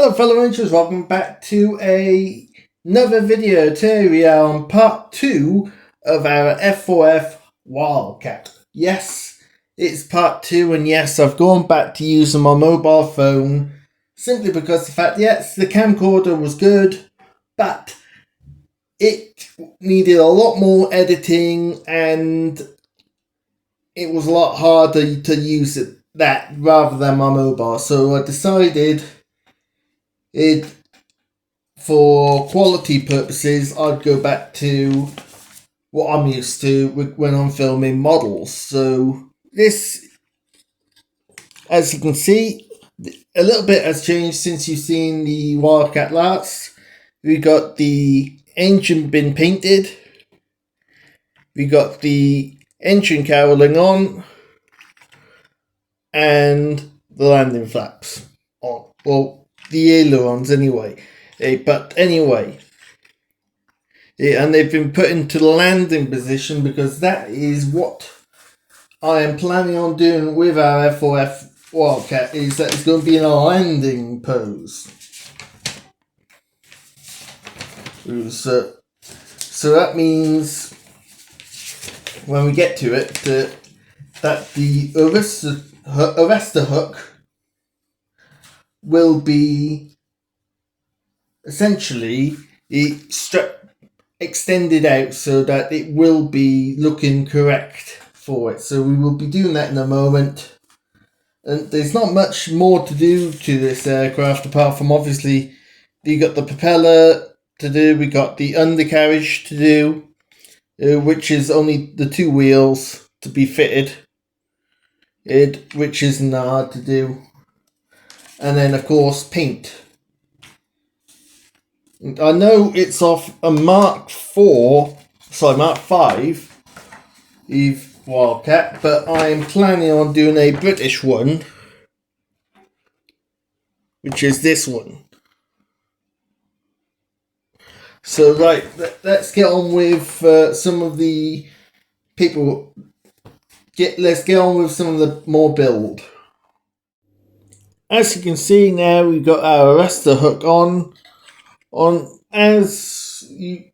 Hello fellow rangers, welcome back to another video. Today we are on part 2 of our F4F WildCat. Yes, it's part 2 and yes, I've gone back to using my mobile phone simply because the fact, yes, the camcorder was good, but it needed a lot more editing and it was a lot harder to use that rather than my mobile. So I decided for quality purposes, I'd go back to what I'm used to when I'm filming models. So this, as you can see, a little bit has changed since you've seen the WildCat last. We got the engine been painted. We got the engine cowling on. And the landing flaps on. Well, the ailerons anyway. But anyway, and they've been put into the landing position because that is what I am planning on doing with our F4F WildCat, is that it's going to be in a landing pose. So that means when we get to it that the arrestor hook will be essentially extended out so that it will be looking correct for it. So we will be doing that in a moment. And there's not much more to do to this aircraft apart from obviously you got the propeller to do, we got the undercarriage to do, which is only the 2 wheels to be fitted, which isn't hard to do. And then of course paint. I know it's off a Mark 5 Eve WildCat, but I'm planning on doing a British one, which is this one. So right, let's get on with some of the people. Let's get on with some of the more build. As you can see now, we've got our arrestor hook on as you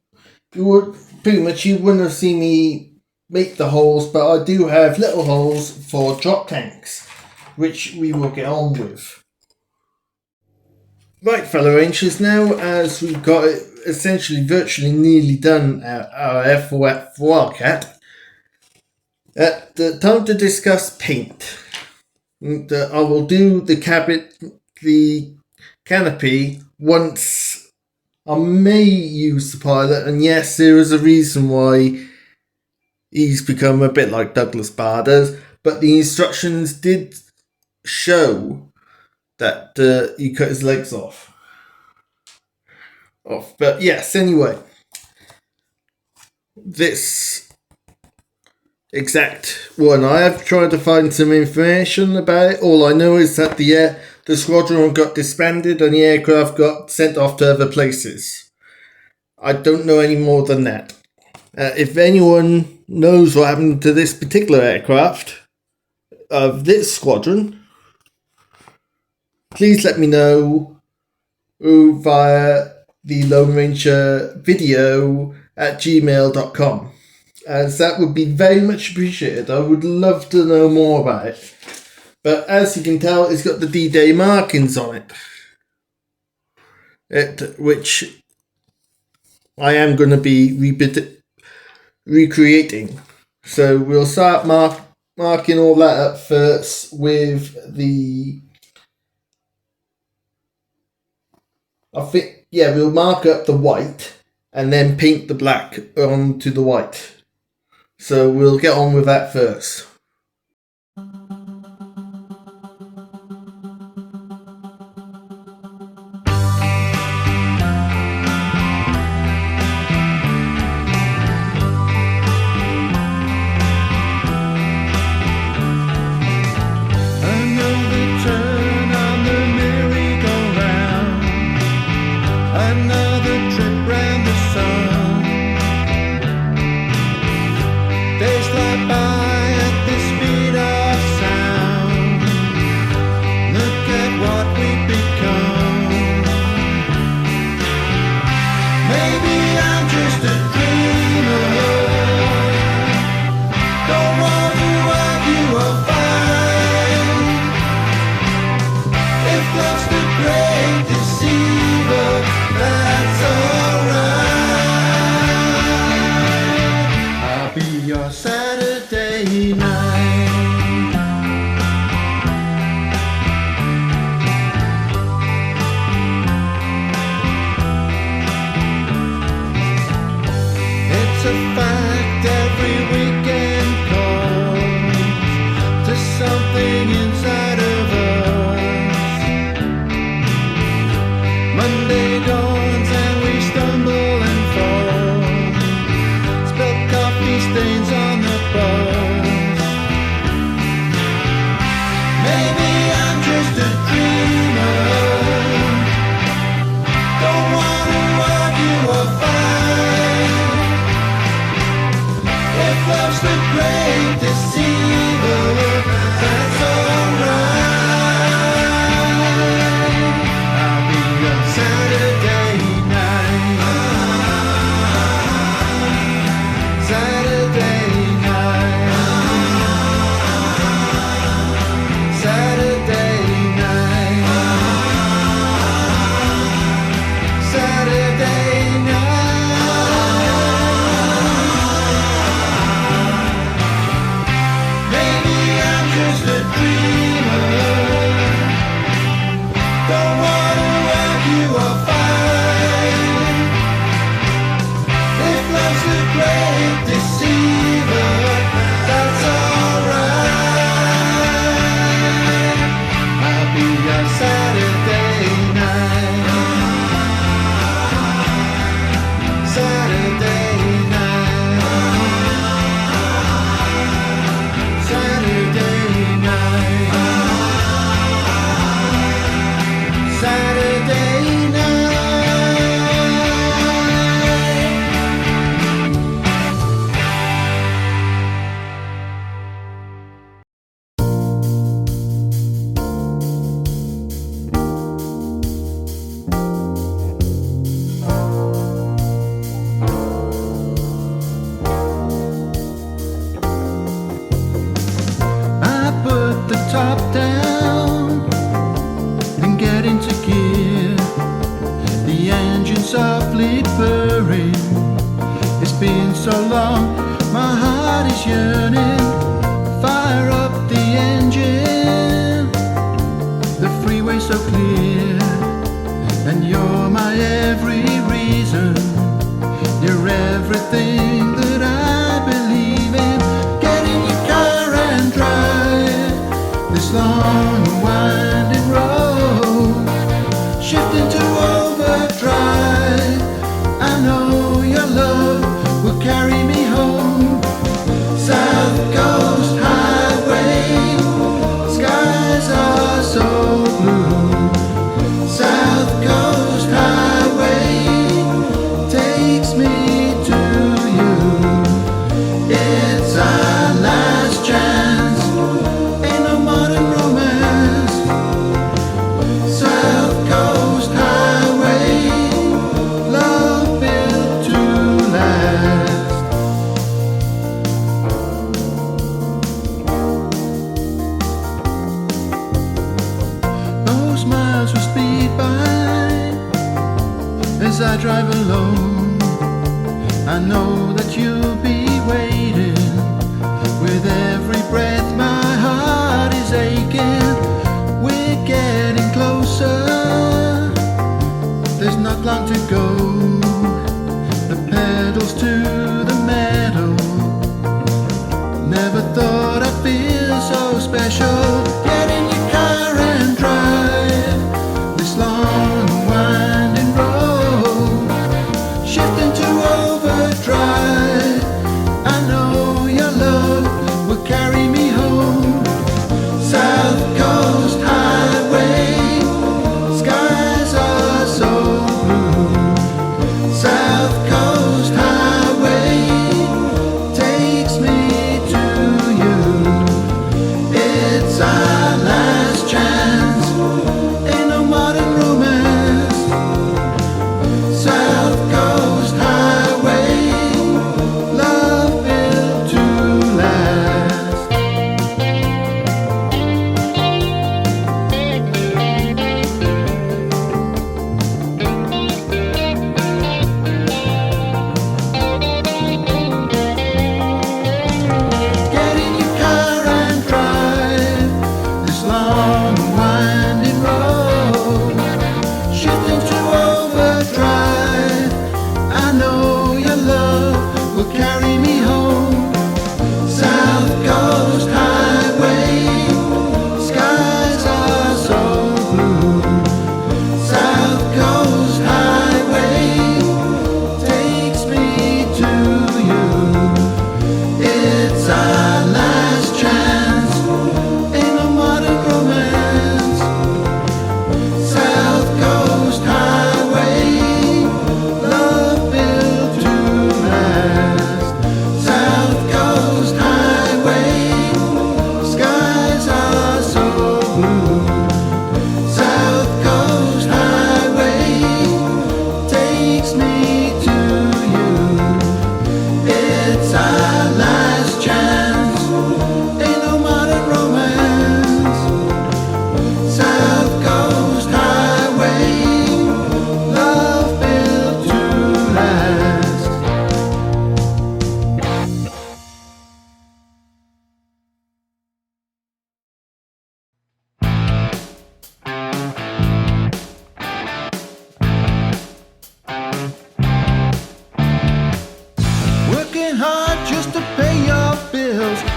would pretty much, you wouldn't have seen me make the holes, but I do have little holes for drop tanks, which we will get on with. Right, fellow rangers, now as we've got it essentially virtually nearly done our F4F WildCat, time to discuss paint. I will do the canopy once. I may use the pilot, and yes, there is a reason why he's become a bit like Douglas Bader's, but the instructions did show that he cut his legs off. But yes, anyway, this exact one, I have tried to find some information about it. All I know is that the squadron got disbanded and the aircraft got sent off to other places. I don't know any more than that. If anyone knows what happened to this particular aircraft of this squadron, please let me know via the Lone Ranger video at gmail.com, as that would be very much appreciated. I would love to know more about it. But as you can tell, it's got the D-Day markings on it, which I am going to be recreating. So we'll start marking all that up first with we'll mark up the white and then paint the black onto the white. So we'll get on with that first. Days fly by at the It's a fact every weekend calls to something inside of us. Monday dawns and we stumble and fall, spill coffee stains on the bus. Maybe I'm just a dreamer, don't wanna argue or fight. If love's the great deceiver, that's alright. I'll be on Saturday night. Saturday night. Saturday night. Saturday night. Maybe I'm just a dreamer, don't wanna argue or fight. If love's the great deceiver, that's alright. I'll be on Saturday night. Saturday night. Saturday night. Saturday night. I put the top down and get into gear. The engine softly purring. It's been so long, my heart is yearning. Fire up the engine. The freeway's so clear, and you're my every reason. You're everything that I believe in. Get in your car and drive this long and winding road. Shift into overdrive. I know your love will carry me home. South Coast Highway, skies are so blue. South Coast Highway takes me to you. It's our last chance, ain't no modern romance. South Coast Highway, love built to last. Those miles will speed by as I drive alone. I know that you'll be waiting. With every breath my heart is aching. We're getting closer, there's not long to go. The pedals to the metal. Never thought I'd feel so special. Get in your car and drive this long winding road. Shift into overdrive. I know your love will carry me home. South Coast Highway, skies are so blue.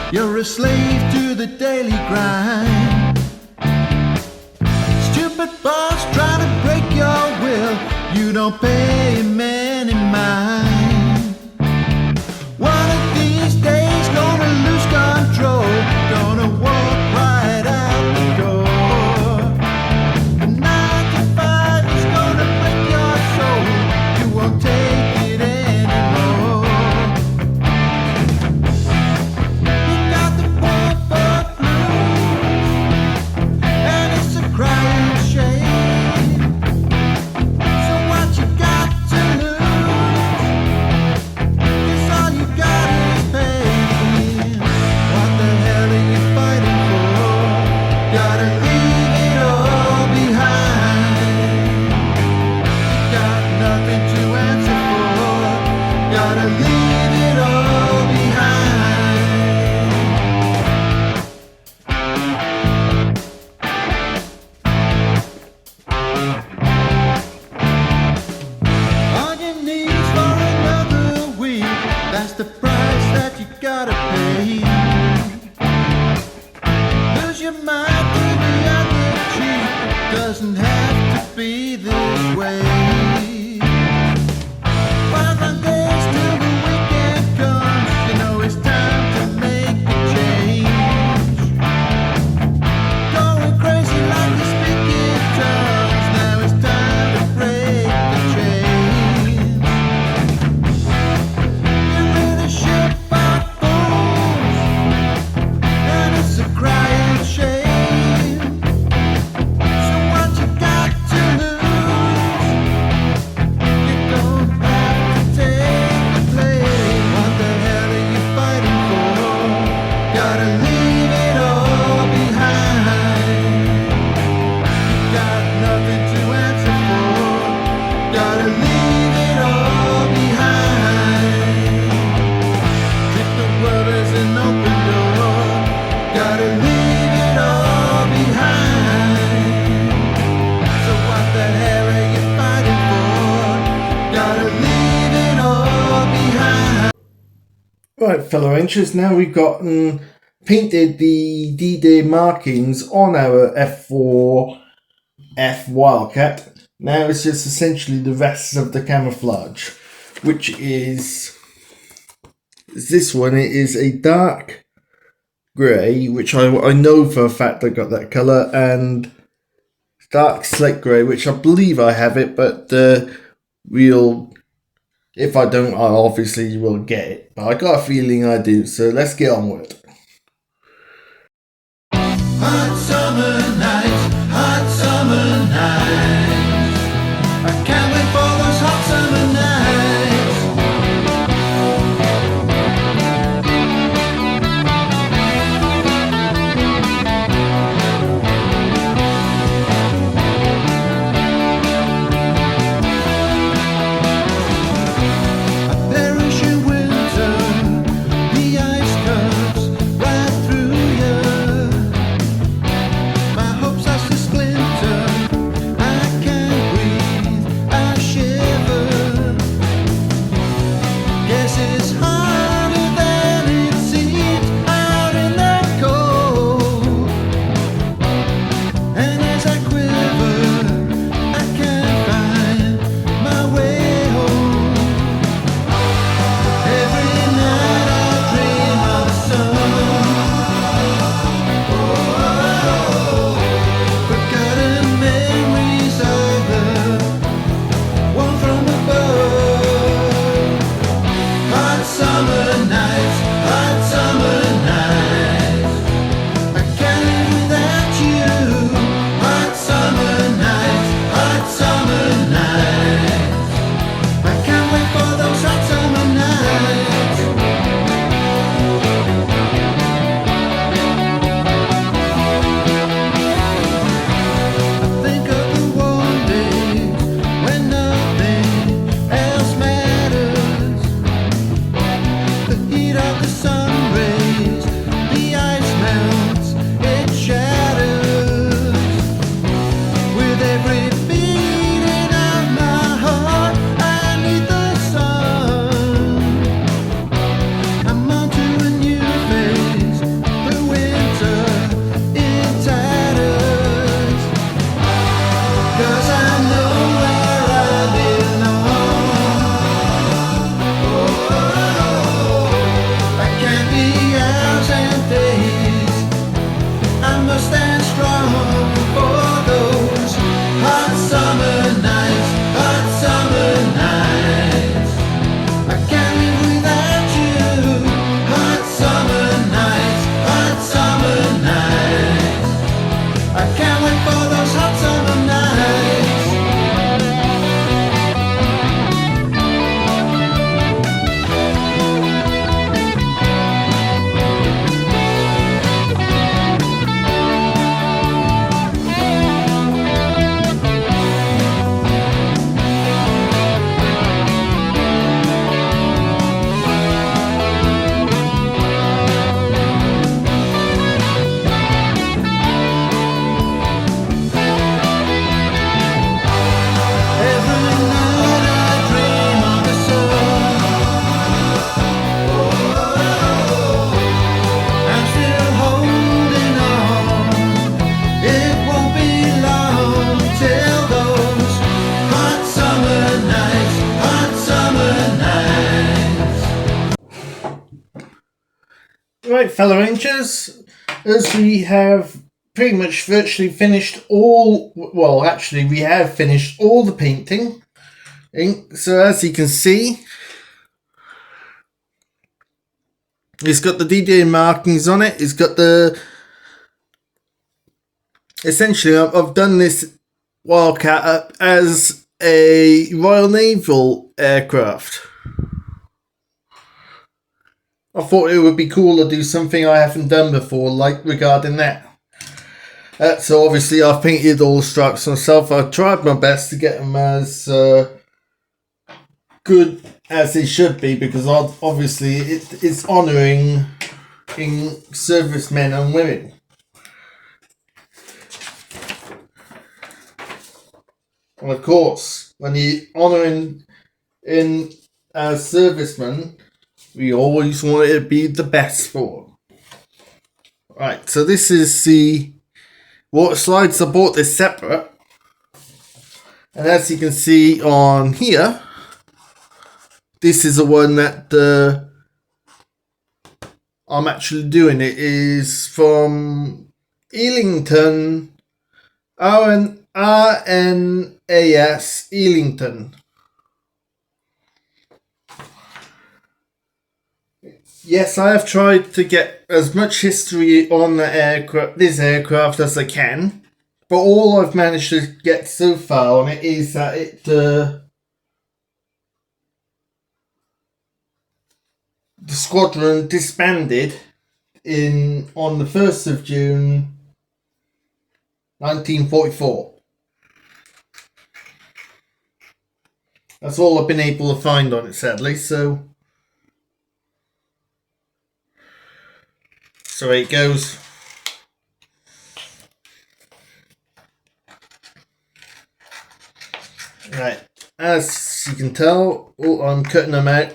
You're a slave to the daily grind. Stupid boss trying to break your will. You don't pay him any mind. One of these days gonna lose control. Gonna walk right out the door. The 9 to 5 is gonna break your soul. You won't take it anymore. You got the poor blues, and it's a crying shame. So what you got to lose? 'Cause all you got is pain. What the hell are you fighting for? Gotta leave it all behind. You got nothing to answer for. Gotta leave it all behind. On your knees for another week. That's the price that you gotta pay. Lose your mind to the other cheek. Doesn't have to be this way. 5 long days till the weekend comes. You know it's time to make a change. Going crazy like a speaking tongues. Now it's time to break the chains. You're in a ship of fools, and it's a crying shame. So what you got to lose? You don't have to take the blame. What the hell are you fighting for? Gotta leave it all behind. You got nothing to answer for. Gotta leave it all behind. Treat the world as an open door. Gotta leave it all behind. So what the hell are you fighting for? Gotta leave it all behind. Right, fellow Rangers, now we've gotten painted the D-Day markings on our F4F WildCat. Now it's just essentially the rest of the camouflage, which is this one. It is a dark grey, which I know for a fact I got that colour, and dark slate grey, which I believe I have it, but if I don't, I obviously will get it. But I got a feeling I do, so let's get on with it. Hot summer nights, hot summer nights. I can't wait for those hot summer nights. I perish in winter, the ice cuts Right, fellow Rangers, as we have pretty much virtually finished all, well, actually, we have finished all the painting. So as you can see, it's got the D-Day markings on it. It's got the, essentially, I've done this WildCat up as a Royal Naval aircraft. I thought it would be cool to do something I haven't done before, like regarding that. So obviously I've painted all the stripes myself. I've tried my best to get them as good as they should be, because obviously it's honouring in servicemen and women. And of course, when you're honouring in as servicemen, we always want it to be the best for them. Right, so this is the water slides. I bought this separate. And as you can see on here, this is the one that I'm actually doing. It is from Eelington, RNAS Eelington. Yes, I have tried to get as much history on this aircraft as I can, but all I've managed to get so far on it is that the squadron disbanded on the 1st of June 1944. That's all I've been able to find on it, sadly, so it goes. Right, as you can tell, I'm cutting them out.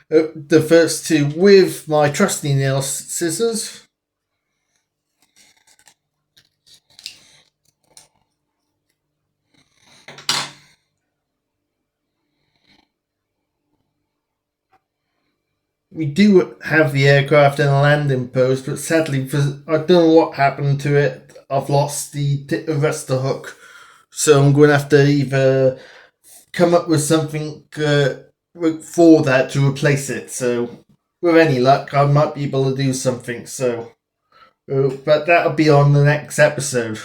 The first two with my trusty nail scissors. We do have the aircraft in a landing post, but sadly, I don't know what happened to it. I've lost the rest of the hook, so I'm going to have to either come up with something for that to replace it. So, with any luck, I might be able to do something. So, but that'll be on the next episode,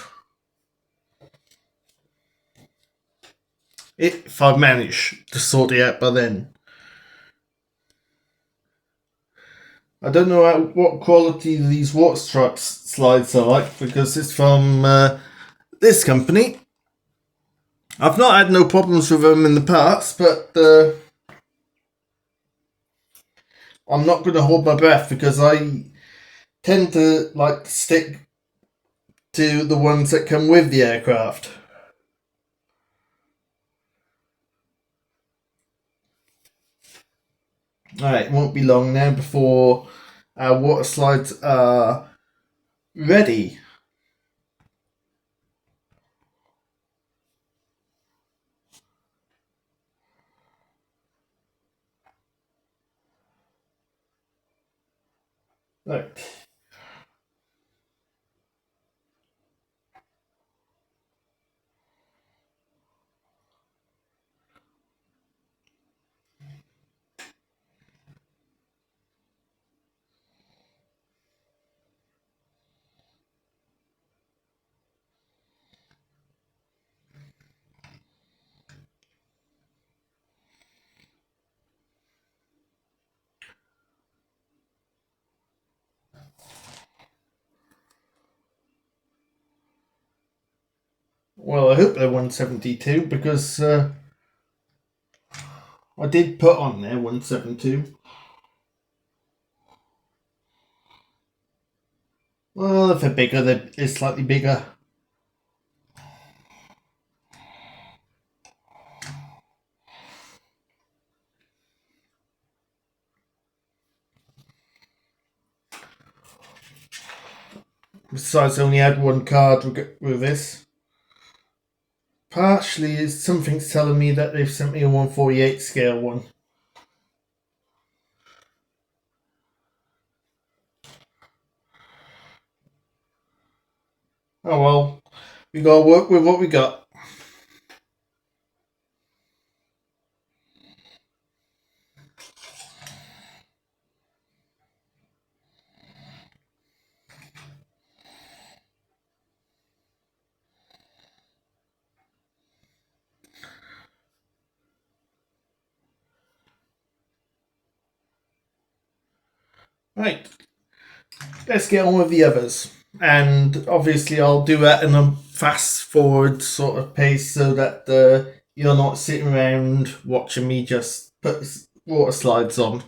if I manage to sort it out by then. I don't know what quality these water stripes slides are like, because it's from this company. I've not had no problems with them in the past, but I'm not going to hold my breath, because I tend to like to stick to the ones that come with the aircraft. Alright, it won't be long now before our water slides are ready. Right. Well, I hope they're 172, because I did put on there 172. Well, if they're bigger, they're slightly bigger. Besides, I only had one card with this. Partially, something's telling me that they've sent me a 148 scale one. Oh well, we gotta work with what we got. Right, let's get on with the others. And obviously, I'll do that in a fast forward sort of pace so that you're not sitting around watching me just put water slides on.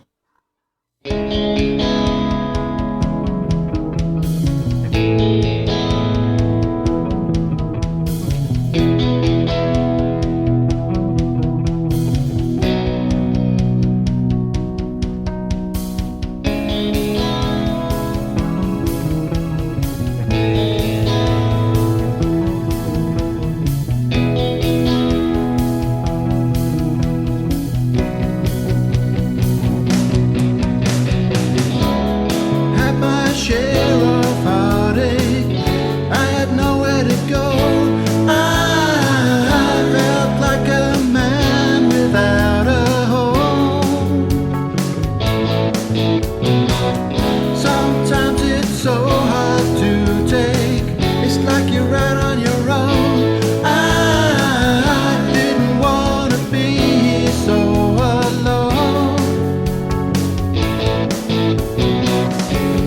Had my share of heartache, I had nowhere to go. I felt like a man without a home. Sometimes it's so hard to take, it's like you're out on your own. I didn't want to be so alone.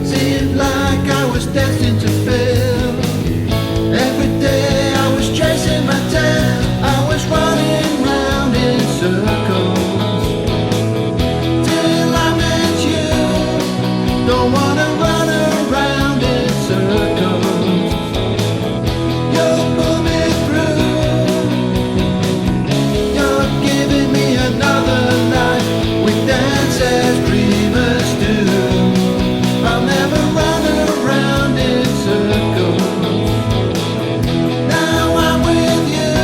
Seemed like I was destined to fail. Every day I was chasing my tail. I was running round in circles till I met you. Don't wanna run around in circles. You'll pull me through. You're giving me another life. We dance as dreamers do. I'll never run around in circles. Now I'm with you.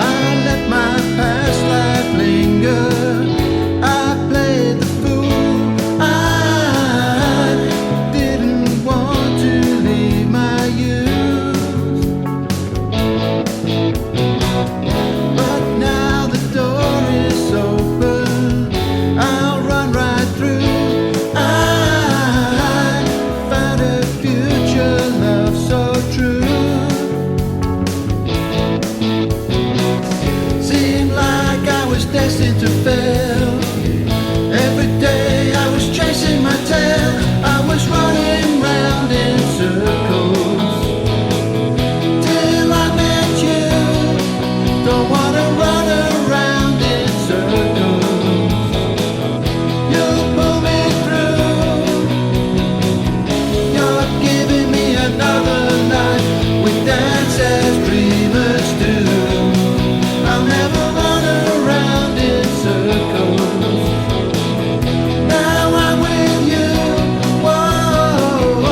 I let my past life linger. I played the fool. I didn't want to leave my youth. But now the door is open. I'll run right through. I found a future love so true. Seemed like I was destined to fail. Every day I was chasing my tail. I was running round in circles till I met you. Don't wanna run around in circles. You'll pull me through. You're giving me another life. We dance as dreamers do. I'll never run around in circles. Now I'm with you. Whoa.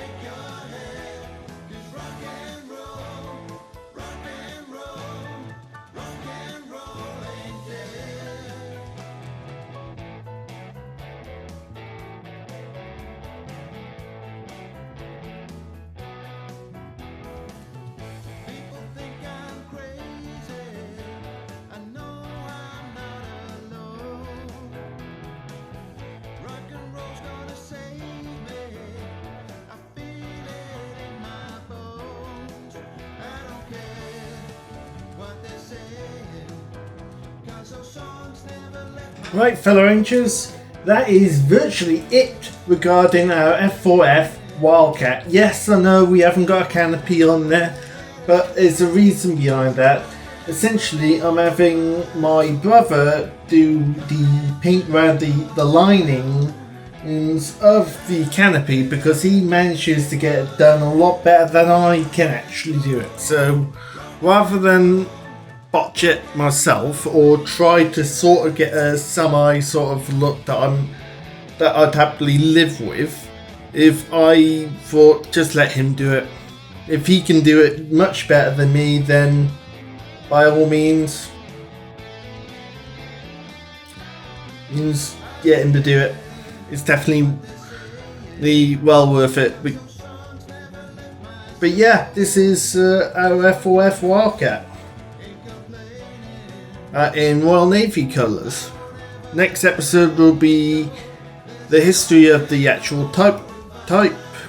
shake your head, 'cause rock and roll, rock and roll, rock and roll ain't dead. People think I'm crazy, I know I'm not alone. Rock and roll's gonna save me, I feel it in my bones. I don't care what they're saying, 'cause those songs never let me. Right, fellow Rangers, that is virtually it regarding our F4F WildCat. Yes, I know we haven't got a canopy on there, but there's a reason behind that. Essentially, I'm having my brother do the paint around the lining of the canopy because he manages to get it done a lot better than I can actually do it. So rather than botch it myself or try to sort of get a semi sort of look that I'd happily live with, if I thought just let him do it. If he can do it much better than me, then by all means get him to do it. It's definitely well worth it. But yeah, this is our F4F WildCat in Royal Navy colours. Next episode will be the history of the actual type,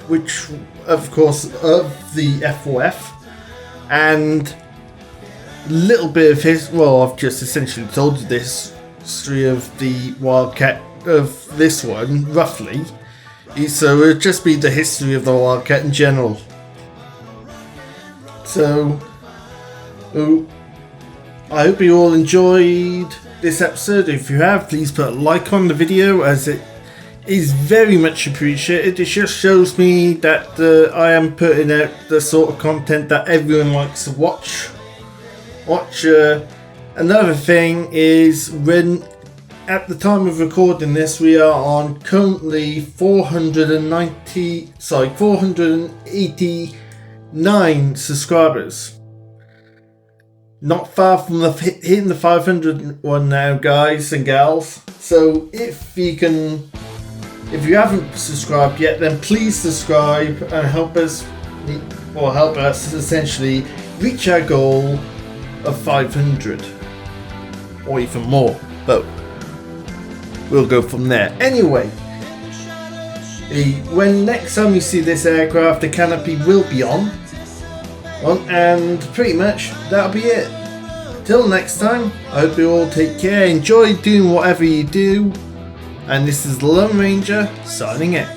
which of course of the F4F, and a little bit of his. Well, I've just essentially told you the history of the WildCat of this one, roughly. So it'll just be the history of the WildCat in general. So, I hope you all enjoyed this episode. If you have, please put a like on the video, as it is very much appreciated. It just shows me that I am putting out the sort of content that everyone likes to watch. Another thing is, when at the time of recording this, we are on currently 489 subscribers. Not far from hitting the 500 one now, guys and gals. So if you haven't subscribed yet, then please subscribe and help us essentially reach our goal of 500 or even more. But we'll go from there. Anyway, when next time you see this aircraft, the canopy will be on, and pretty much that'll be it. Till next time, I hope you all take care, enjoy doing whatever you do, and this is the Lone Ranger signing out.